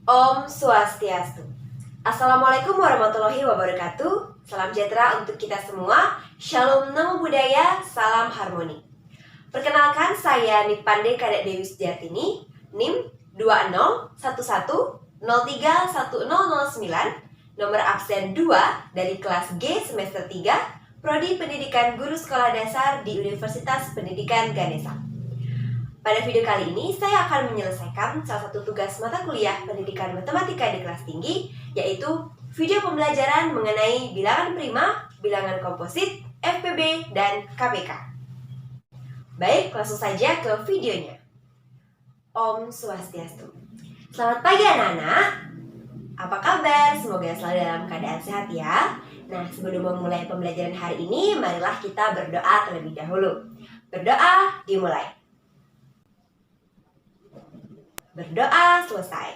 Om Swastiastu. Assalamualaikum warahmatullahi wabarakatuh. Salam sejahtera untuk kita semua. Shalom Namo Buddhaya, salam harmoni. Perkenalkan, saya Nipande Kadek Dewi Sejatini, NIM 2011031009, nomor absen 2 dari kelas G semester 3, Prodi Pendidikan Guru Sekolah Dasar di Universitas Pendidikan Ganesha. Pada video kali ini, saya akan menyelesaikan salah satu tugas mata kuliah pendidikan matematika di kelas tinggi, yaitu video pembelajaran mengenai bilangan prima, bilangan komposit, FPB, dan KPK. Baik, langsung saja ke videonya. Om Swastiastu. Selamat pagi anak-anak. Apa kabar? Semoga selalu dalam keadaan sehat ya. Nah, sebelum memulai pembelajaran hari ini, marilah kita berdoa terlebih dahulu. Berdoa dimulai. Berdoa selesai.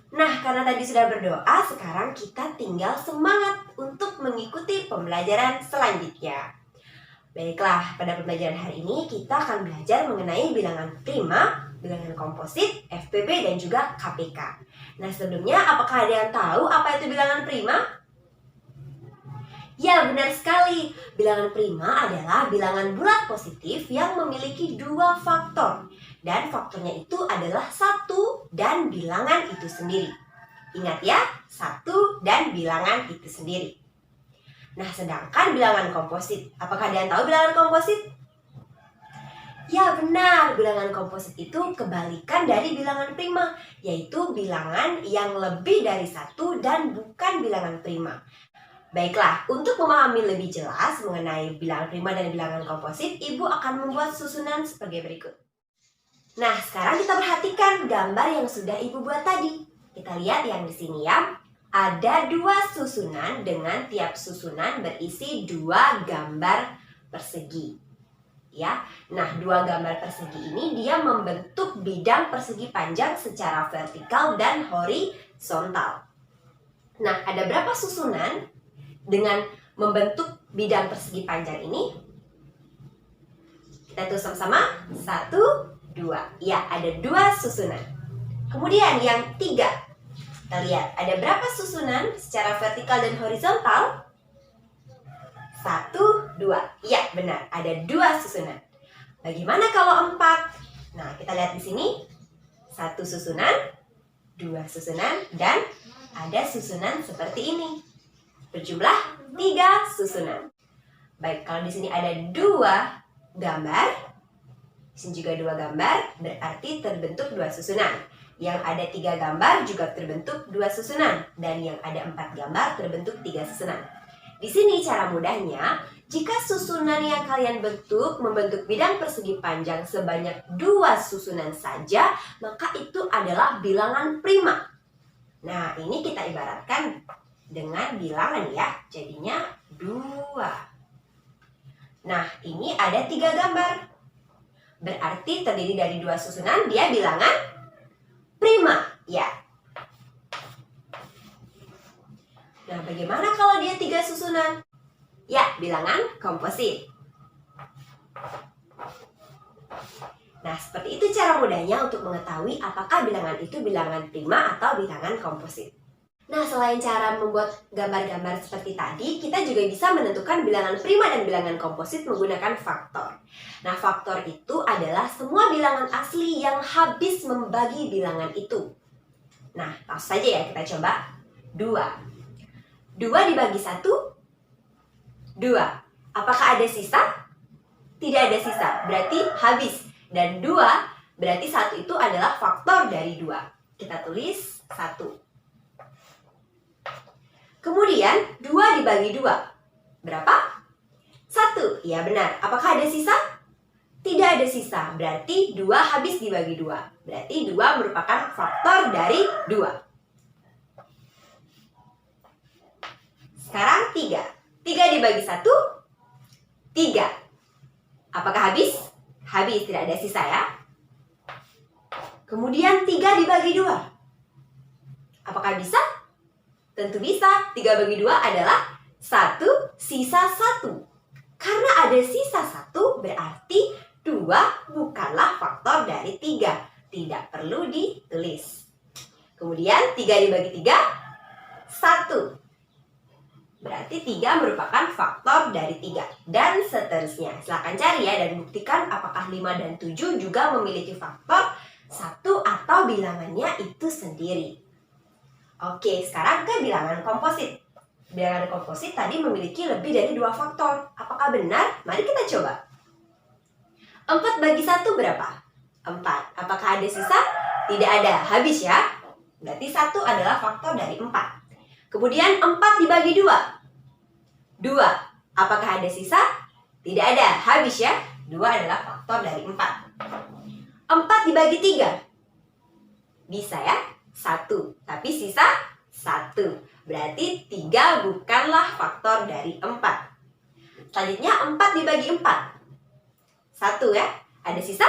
Nah, karena tadi sudah berdoa, sekarang kita tinggal semangat untuk mengikuti pembelajaran selanjutnya. Baiklah, pada pembelajaran hari ini kita akan belajar mengenai bilangan prima, bilangan komposit, FPB, dan juga KPK. Nah, sebelumnya apakah ada yang tahu apa itu bilangan prima? Ya, benar sekali. Bilangan prima adalah bilangan bulat positif yang memiliki dua faktor. Dan faktornya itu adalah 1 dan bilangan itu sendiri. Ingat ya, 1 dan bilangan itu sendiri. Nah, sedangkan bilangan komposit. Apakah ada yang tahu bilangan komposit? Ya, benar. Bilangan komposit itu kebalikan dari bilangan prima, yaitu bilangan yang lebih dari 1 dan bukan bilangan prima. Baiklah, untuk memahami lebih jelas mengenai bilangan prima dan bilangan komposit, Ibu akan membuat susunan sebagai berikut. Nah, sekarang kita perhatikan gambar yang sudah Ibu buat tadi. Kita lihat yang di sini ya. Ada 2 susunan dengan tiap susunan berisi 2 gambar persegi. Ya. Nah, 2 gambar persegi ini dia membentuk bidang persegi panjang secara vertikal dan horizontal. Nah, ada berapa susunan dengan membentuk bidang persegi panjang ini? Kita tulis sama-sama. 1, 2. Ya, ada 2 susunan. Kemudian yang 3. Kita lihat, ada berapa susunan secara vertikal dan horizontal? 1, 2. Ya, benar. Ada 2 susunan. Bagaimana kalau 4? Nah, kita lihat di sini. 1 susunan, 2 susunan, dan ada susunan seperti ini. Berjumlah 3 susunan. Baik, kalau di sini ada 2 gambar, di sini juga 2 gambar, berarti terbentuk 2 susunan. Yang ada 3 gambar juga terbentuk 2 susunan, dan yang ada 4 gambar terbentuk 3 susunan. Di sini cara mudahnya, jika susunan yang kalian bentuk membentuk bidang persegi panjang sebanyak 2 susunan saja, maka itu adalah bilangan prima. Nah, ini kita ibaratkan dengan bilangan ya, jadinya 2. Nah, ini ada 3 gambar. Berarti terdiri dari 2 susunan, dia bilangan prima, ya. Nah, bagaimana kalau dia 3 susunan? Ya, bilangan komposit. Nah, seperti itu cara mudahnya untuk mengetahui apakah bilangan itu bilangan prima atau bilangan komposit. Nah, selain cara membuat gambar-gambar seperti tadi, kita juga bisa menentukan bilangan prima dan bilangan komposit menggunakan faktor. Nah, faktor itu adalah semua bilangan asli yang habis membagi bilangan itu. Nah, langsung saja ya kita coba. 2. 2 dibagi 1, 2. Apakah ada sisa? Tidak ada sisa, berarti habis. Dan 2, berarti 1 itu adalah faktor dari 2. Kita tulis 1. Kemudian 2 dibagi 2. Berapa? 1. Ya benar. Apakah ada sisa? Tidak ada sisa. Berarti 2 habis dibagi 2. Berarti 2 merupakan faktor dari 2. Sekarang 3. 3 dibagi 1. 3. Apakah habis? Habis. Tidak ada sisa ya. Kemudian 3 dibagi 2. Apakah bisa? Tentu bisa. 3 bagi 2 adalah 1, sisa 1. Karena ada sisa 1, berarti 2 bukanlah faktor dari 3. Tidak perlu ditulis. Kemudian 3 dibagi 3, 1. Berarti 3 merupakan faktor dari 3. Dan seterusnya. Silahkan cari ya dan buktikan apakah 5 dan 7 juga memiliki faktor 1 atau bilangannya itu sendiri. Oke, sekarang ke bilangan komposit. Bilangan komposit tadi memiliki lebih dari 2 faktor. Apakah benar? Mari kita coba. 4 bagi 1 berapa? 4. Apakah ada sisa? Tidak ada. Habis ya. Berarti 1 adalah faktor dari 4. Kemudian 4 dibagi 2. 2. Apakah ada sisa? Tidak ada. Habis ya. 2 adalah faktor dari 4. 4 dibagi 3. Bisa ya. 1. Tapi sisa 1. Berarti 3 bukanlah faktor dari 4. Selanjutnya 4 dibagi 4. 1 ya. Ada sisa?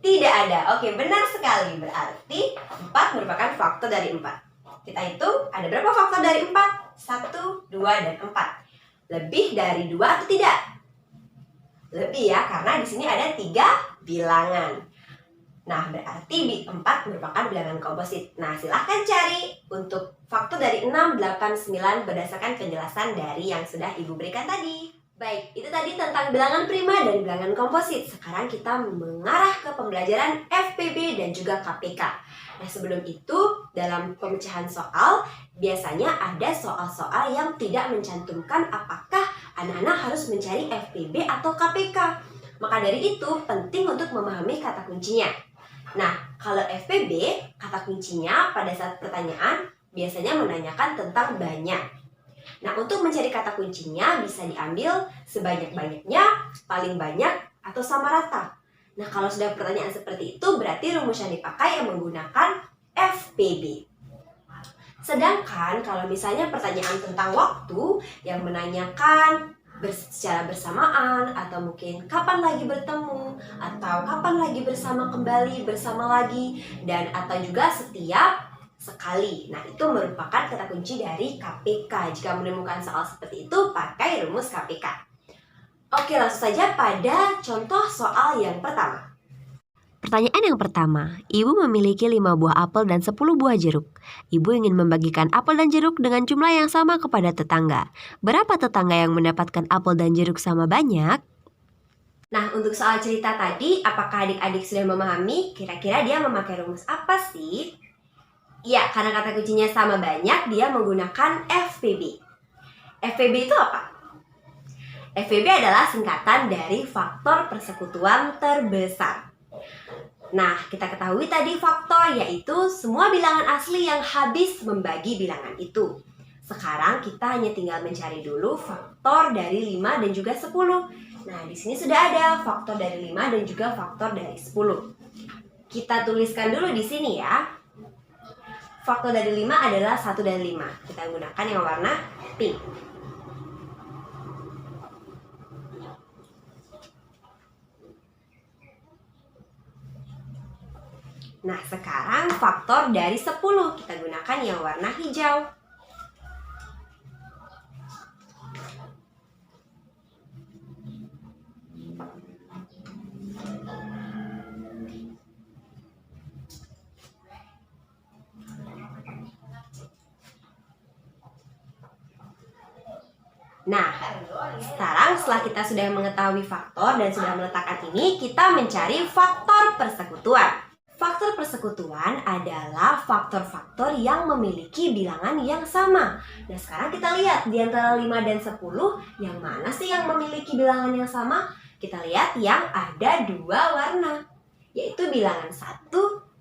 Tidak ada. Oke, benar sekali. Berarti 4 merupakan faktor dari 4. Kita hitung ada berapa faktor dari 4? 1, 2, dan 4. Lebih dari 2 atau tidak? Lebih ya, karena di sini ada 3 bilangan. Nah, berarti 4 merupakan bilangan komposit. Nah, silahkan cari untuk faktor dari 6, 8, 9 berdasarkan penjelasan dari yang sudah Ibu berikan tadi. Baik, itu tadi tentang bilangan prima dan bilangan komposit. Sekarang kita mengarah ke pembelajaran FPB dan juga KPK. Nah, sebelum itu, dalam pemecahan soal, biasanya ada soal-soal yang tidak mencantumkan apakah anak-anak harus mencari FPB atau KPK. Maka dari itu, penting untuk memahami kata kuncinya. Nah, kalau FPB, kata kuncinya pada saat pertanyaan biasanya menanyakan tentang banyak. Nah, untuk mencari kata kuncinya bisa diambil sebanyak-banyaknya, paling banyak, atau sama rata. Nah, kalau sudah pertanyaan seperti itu, berarti rumus yang dipakai yang menggunakan FPB. Sedangkan kalau misalnya pertanyaan tentang waktu yang menanyakan secara bersamaan, atau mungkin kapan lagi bertemu, atau kapan lagi bersama kembali, bersama lagi, dan atau juga setiap sekali. Nah, itu merupakan kata kunci dari KPK. Jika menemukan soal seperti itu, pakai rumus KPK. Oke, langsung saja pada contoh soal yang pertama. Pertanyaan yang pertama, Ibu memiliki 5 buah apel dan 10 buah jeruk. Ibu ingin membagikan apel dan jeruk dengan jumlah yang sama kepada tetangga. Berapa tetangga yang mendapatkan apel dan jeruk sama banyak? Nah, untuk soal cerita tadi, apakah adik-adik sudah memahami kira-kira dia memakai rumus apa sih? Ya, karena kata kuncinya sama banyak, dia menggunakan FPB. FPB itu apa? FPB adalah singkatan dari faktor persekutuan terbesar. Nah, kita ketahui tadi faktor yaitu semua bilangan asli yang habis membagi bilangan itu. Sekarang kita hanya tinggal mencari dulu faktor dari 5 dan juga 10. Nah, di sini sudah ada faktor dari 5 dan juga faktor dari 10. Kita tuliskan dulu di sini ya. Faktor dari 5 adalah 1 dan 5. Kita gunakan yang warna pink. Nah, sekarang faktor dari 10. Kita gunakan yang warna hijau. Nah, sekarang setelah kita sudah mengetahui faktor dan sudah meletakkan ini, kita mencari faktor persekutuan. Faktor persekutuan adalah faktor-faktor yang memiliki bilangan yang sama. Nah, sekarang kita lihat di antara 5 dan 10, yang mana sih yang memiliki bilangan yang sama? Kita lihat yang ada 2 warna, yaitu bilangan 1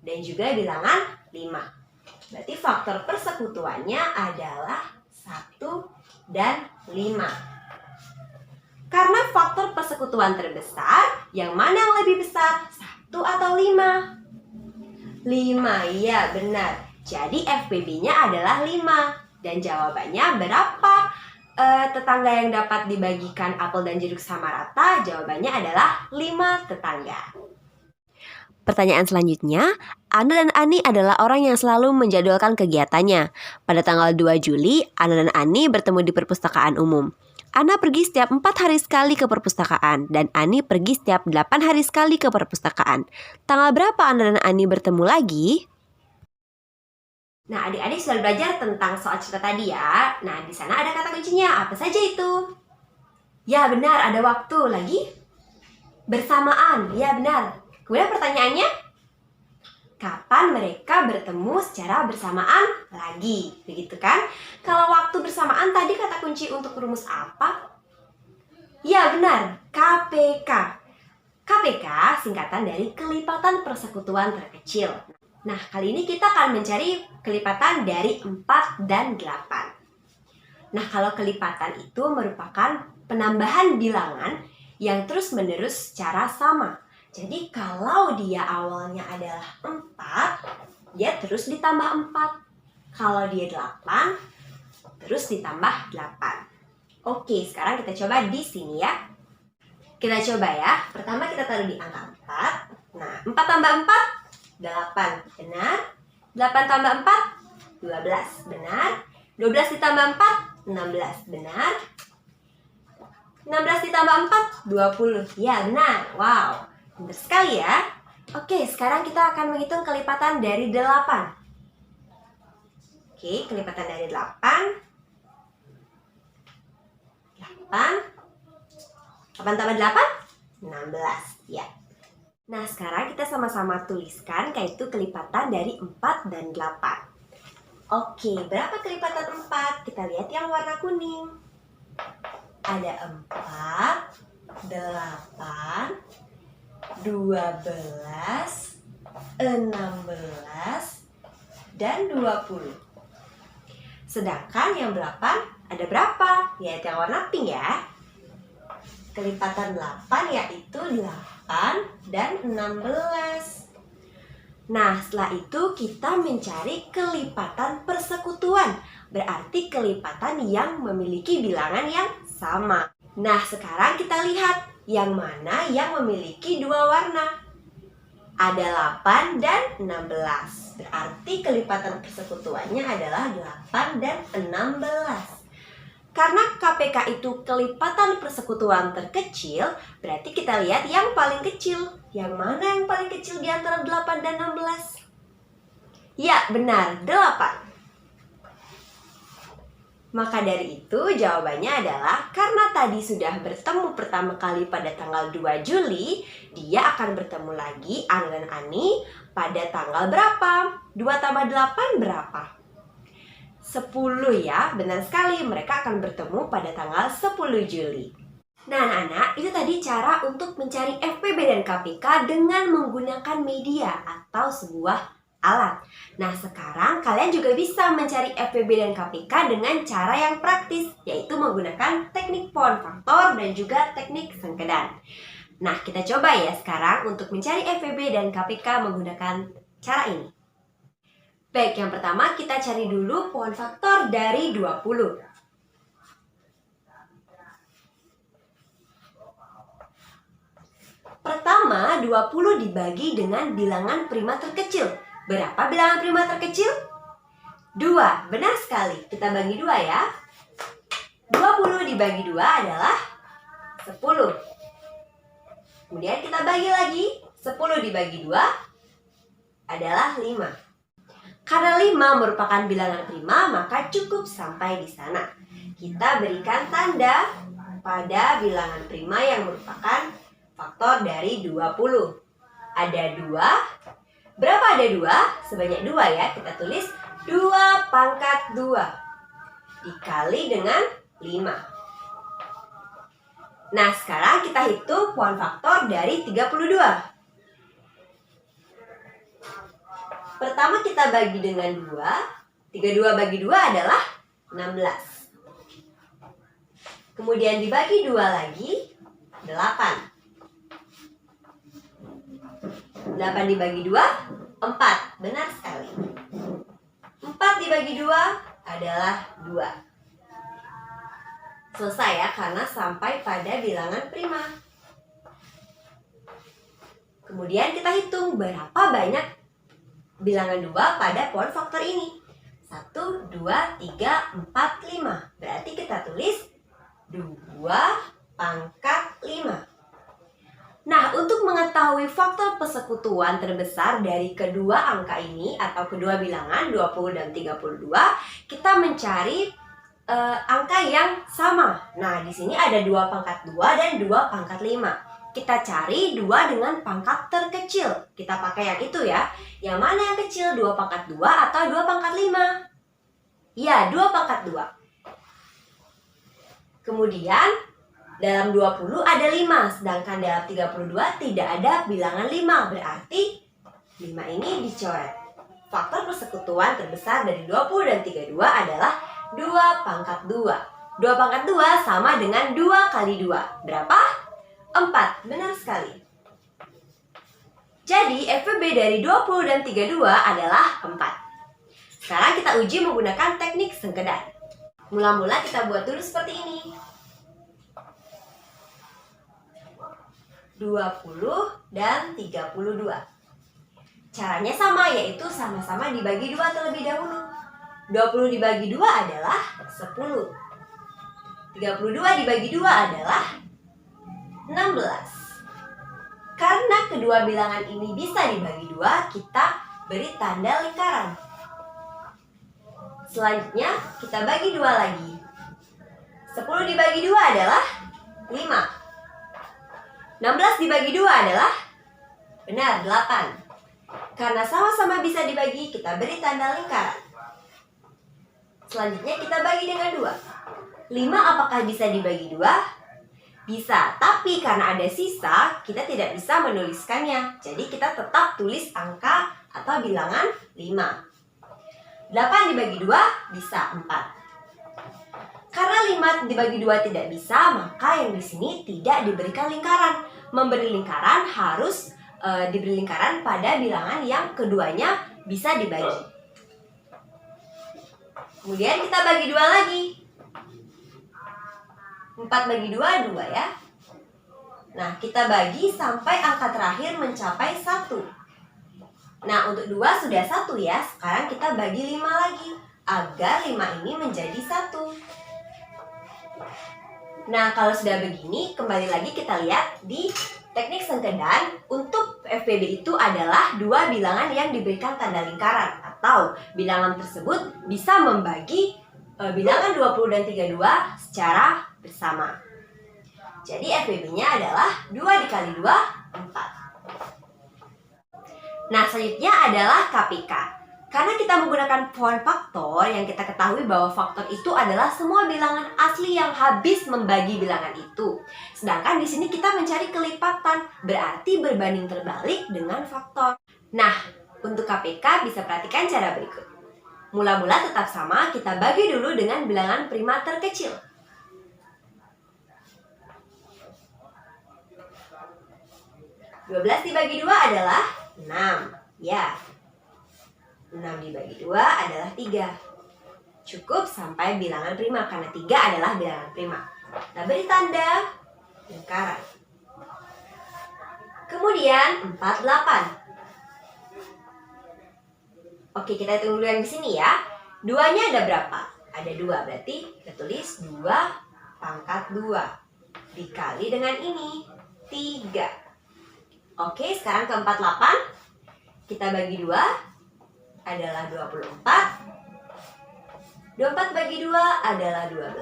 dan juga bilangan 5. Berarti faktor persekutuannya adalah 1 dan 5. Karena faktor persekutuan terbesar, yang mana yang lebih besar? 1 atau 5? 5, iya benar. Jadi FPB-nya adalah 5. Dan jawabannya berapa tetangga yang dapat dibagikan apel dan jeruk sama rata? Jawabannya adalah 5 tetangga. Pertanyaan selanjutnya, Ana dan Ani adalah orang yang selalu menjadwalkan kegiatannya. Pada tanggal 2 Juli, Ana dan Ani bertemu di perpustakaan umum. Ana pergi setiap 4 hari sekali ke perpustakaan, dan Ani pergi setiap 8 hari sekali ke perpustakaan. Tanggal berapa Ana dan Ani bertemu lagi? Nah, adik-adik sudah belajar tentang soal cerita tadi ya. Nah, di sana ada kata kuncinya. Apa saja itu? Ya, benar. Ada waktu. Lagi? Bersamaan. Ya, benar. Kemudian pertanyaannya, kapan mereka bertemu secara bersamaan lagi? Begitu kan? Kalau waktu bersamaan tadi kata kunci untuk rumus apa? Ya, benar. KPK. KPK singkatan dari kelipatan persekutuan terkecil. Nah, kali ini kita akan mencari kelipatan dari 4 dan 8. Nah, kalau kelipatan itu merupakan penambahan bilangan yang terus-menerus secara sama. Jadi, kalau dia awalnya adalah 4, dia terus ditambah 4. Kalau dia 8, terus ditambah 8. Oke, sekarang kita coba di sini ya. Kita coba ya. Pertama kita taruh di angka 4. Nah, 4 tambah 4, 8. Benar. 8 tambah 4, 12. Benar. 12 ditambah 4, 16. Benar. 16 ditambah 4, 20. Ya, benar. Wow, benar sekali ya. Oke, sekarang kita akan menghitung kelipatan dari 8. Oke, kelipatan dari 8. 8 tambah 8, 16. Ya. Nah, sekarang kita sama-sama tuliskan yaitu kelipatan dari 4 dan 8. Oke, berapa kelipatan 4? Kita lihat yang warna kuning. Ada 4, 8, 12, 16, dan 20. Sedangkan yang 8 ada berapa? Yaitu yang warna pink ya. Kelipatan 8 yaitu 8 dan 16. Nah, setelah itu kita mencari kelipatan persekutuan. Berarti kelipatan yang memiliki bilangan yang sama. Nah, sekarang kita lihat yang mana yang memiliki dua warna. Ada 8 dan 16. Berarti kelipatan persekutuannya adalah 8 dan 16. Karena KPK itu kelipatan persekutuan terkecil, berarti kita lihat yang paling kecil. Yang mana yang paling kecil di antara 8 dan 16? Ya, benar, 8. Maka dari itu jawabannya adalah karena tadi sudah bertemu pertama kali pada tanggal 2 Juli, dia akan bertemu lagi Ana dan Ani pada tanggal berapa? 2 tambah 8 berapa? 10 ya, benar sekali, mereka akan bertemu pada tanggal 10 Juli. Nah anak-anak, itu tadi cara untuk mencari FPB dan KPK dengan menggunakan media atau sebuah alat. Nah sekarang kalian juga bisa mencari FPB dan KPK dengan cara yang praktis, yaitu menggunakan teknik pohon faktor dan juga teknik sengkedan. Nah kita coba ya sekarang untuk mencari FPB dan KPK menggunakan cara ini. Baik, yang pertama kita cari dulu pohon faktor dari 20. Pertama, 20 dibagi dengan bilangan prima terkecil. Berapa bilangan prima terkecil? 2, benar sekali. Kita bagi 2 ya. 20 dibagi 2 adalah 10. Kemudian kita bagi lagi. 10 dibagi 2 adalah 5. Karena 5 merupakan bilangan prima, maka cukup sampai di sana. Kita berikan tanda pada bilangan prima yang merupakan faktor dari 20. Ada 2. Berapa ada 2? Sebanyak 2 ya. Kita tulis 2 pangkat 2 dikali dengan 5. Nah, sekarang kita hitung pohon faktor dari 32. Pertama kita bagi dengan 2. 32 bagi 2 adalah 16. Kemudian dibagi 2 lagi, 8. 8 dibagi 2, 4. Benar sekali. 4 dibagi 2 adalah 2. Selesai ya, karena sampai pada bilangan prima. Kemudian kita hitung berapa banyak bilangan 2 pada pohon faktor ini. 1, 2, 3, 4, 5. Berarti kita tulis 2 pangkat 5. Nah, untuk mengetahui faktor persekutuan terbesar dari kedua angka ini atau kedua bilangan 20 dan 32, kita mencari angka yang sama. Nah, di sini ada 2 pangkat 2 dan 2 pangkat 5. Kita cari 2 dengan pangkat terkecil. Kita pakai yang itu ya. Yang mana yang kecil? 2 pangkat 2 atau 2 pangkat 5? Ya, 2 pangkat 2. Kemudian dalam 20 ada 5, sedangkan dalam 32 tidak ada bilangan 5. Berarti 5 ini dicoret. Faktor persekutuan terbesar dari 20 dan 32 adalah 2 pangkat 2. 2 pangkat 2 sama dengan 2 kali 2. Berapa? 4. Benar sekali. Jadi FPB dari 20 dan 32 adalah 4. Sekarang kita uji menggunakan teknik sengkedan. Mula-mula kita buat dulu seperti ini. 20 dan 32. Caranya sama, yaitu sama-sama dibagi 2 terlebih dahulu. 20 dibagi 2 adalah 10. 32 dibagi 2 adalah 16. Karena kedua bilangan ini bisa dibagi 2, kita beri tanda lingkaran. Selanjutnya kita bagi 2 lagi. 10 dibagi 2 adalah 5. 16 dibagi 2 adalah benar 8. Karena sama-sama bisa dibagi, kita beri tanda lingkaran. Selanjutnya kita bagi dengan 2. 5 apakah bisa dibagi 2? Bisa, tapi karena ada sisa, kita tidak bisa menuliskannya. Jadi kita tetap tulis angka atau bilangan 5. 8 dibagi 2 bisa 4. Karena 5 dibagi 2 tidak bisa, maka yang di sini tidak diberikan lingkaran. Memberi lingkaran harus diberi lingkaran pada bilangan yang keduanya bisa dibagi. Kemudian kita bagi 2 lagi. 4 bagi 2, 2 ya. Nah, kita bagi sampai angka terakhir mencapai 1. Nah, untuk 2 sudah 1 ya. Sekarang kita bagi 5 lagi, agar 5 ini menjadi 1. Nah, kalau sudah begini, kembali lagi kita lihat di teknik sengkedan. Untuk FPB itu adalah 2 bilangan yang diberikan tanda lingkaran, atau bilangan tersebut bisa membagi bilangan 20 dan 32 secara bersama. Jadi FPB-nya adalah 2 dikali 2, 4. Nah, selanjutnya adalah KPK. Karena kita menggunakan pohon faktor, yang kita ketahui bahwa faktor itu adalah semua bilangan asli yang habis membagi bilangan itu. Sedangkan di sini kita mencari kelipatan, berarti berbanding terbalik dengan faktor. Nah, untuk KPK bisa perhatikan cara berikut. Mula-mula tetap sama, kita bagi dulu dengan bilangan prima terkecil. 12 dibagi 2 adalah 6. Ya. 6 dibagi 2 adalah 3. Cukup sampai bilangan prima, karena 3 adalah bilangan prima. Nah, beri tanda lingkaran. Kemudian 48. Oke, kita hitung dulu yang di sini ya. 2-nya ada berapa? Ada 2, berarti kita tulis 2 pangkat 2 dikali dengan ini 3. Oke, sekarang ke 48. Kita bagi 2 adalah 24. 24 bagi 2 adalah 12.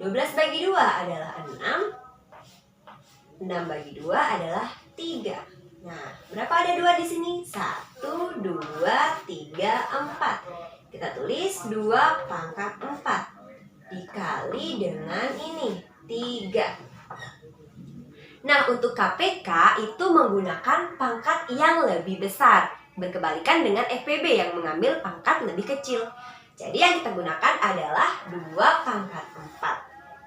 12 bagi 2 adalah 6. 6 bagi 2 adalah 3. Nah, berapa ada 2 di sini? 1, 2, 3, 4. Kita tulis 2 pangkat 4 dikali dengan ini 3. Nah, untuk KPK itu menggunakan pangkat yang lebih besar, berkebalikan dengan FPB yang mengambil pangkat lebih kecil. Jadi yang kita gunakan adalah 2 pangkat 4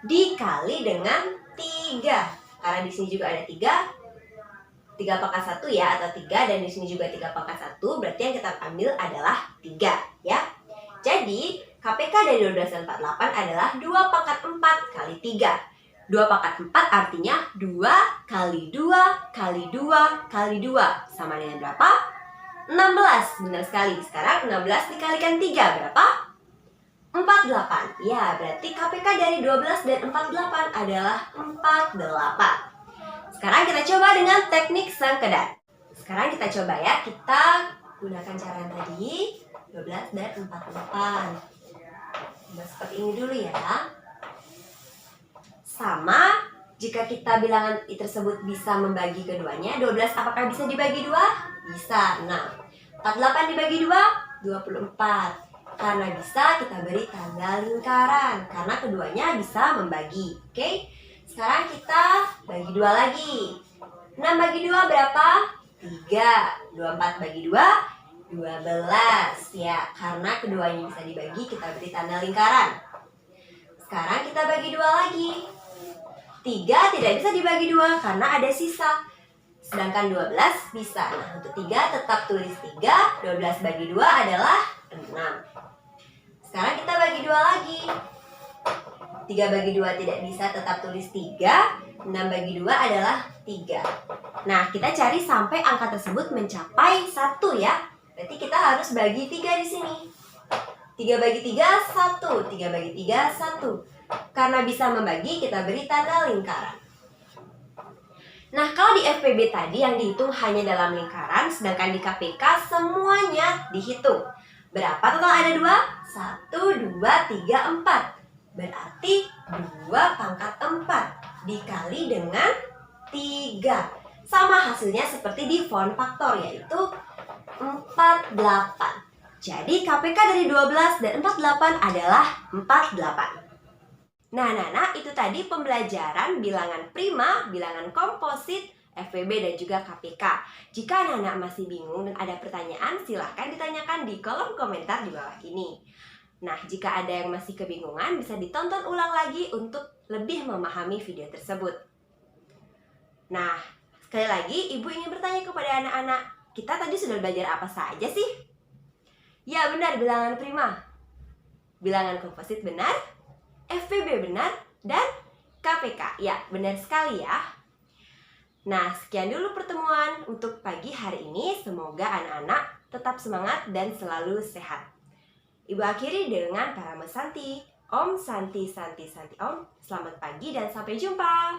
dikali dengan 3. Karena di sini juga ada 3 pangkat 1 ya, atau 3, dan di sini juga 3 pangkat 1, berarti yang kita ambil adalah 3 ya. Jadi KPK dari 12 dan 48 adalah 2 pangkat 4 kali 3. 2 pangkat 4 artinya 2 kali 2 kali 2 kali 2 sama dengan berapa? 16. Benar sekali. Sekarang 16 dikalikan 3 berapa? 48. Ya, berarti KPK dari 12 dan 48 adalah 48. Sekarang kita coba dengan teknik sengkedat. Sekarang kita coba ya, kita gunakan cara yang tadi, 12 dan 48. Coba seperti ini dulu ya. Sama, jika kita bilangan tersebut bisa membagi keduanya, 12 apakah bisa dibagi 2? Bisa. Nah, 48 dibagi 2, 24. Karena bisa, kita beri tanda lingkaran karena keduanya bisa membagi. Oke? Sekarang kita bagi 2 lagi. 6 bagi 2 berapa? 3. 24 bagi 2, 12. Ya, karena keduanya bisa dibagi, kita beri tanda lingkaran. Sekarang kita bagi 2 lagi. 3 tidak bisa dibagi 2 karena ada sisa. Sedangkan 12 bisa. Nah, untuk 3 tetap tulis 3. 12 bagi 2 adalah 6. Sekarang kita bagi 2 lagi. 3 bagi 2 tidak bisa, tetap tulis 3. 6 bagi 2 adalah 3. Nah, kita cari sampai angka tersebut mencapai 1 ya. Berarti kita harus bagi 3 di sini. 3 bagi 3, 1. 3 bagi 3, 1. Karena bisa membagi, kita beri tanda lingkaran. Nah, kalau di FPB tadi yang dihitung hanya dalam lingkaran, sedangkan di KPK semuanya dihitung. Berapa total ada 2? 1, 2, 3, 4. Berarti 2 pangkat 4 dikali dengan 3. Sama hasilnya seperti di font faktor, yaitu 48. Jadi KPK dari 12 dan 48 adalah 48. Nah, itu tadi pembelajaran bilangan prima, bilangan komposit, FPB dan juga KPK. Jika anak-anak masih bingung dan ada pertanyaan, silahkan ditanyakan di kolom komentar di bawah ini. Nah, jika ada yang masih kebingungan, bisa ditonton ulang lagi untuk lebih memahami video tersebut. Nah, sekali lagi, Ibu ingin bertanya kepada anak-anak, kita tadi sudah belajar apa saja sih? Ya, benar, bilangan prima. Bilangan komposit benar, FPB benar, dan KPK. Ya, benar sekali ya. Nah, sekian dulu pertemuan untuk pagi hari ini. Semoga anak-anak tetap semangat dan selalu sehat. Ibu akhiri dengan Parama Santi. Om Santi Santi Santi Om. Selamat pagi dan sampai jumpa.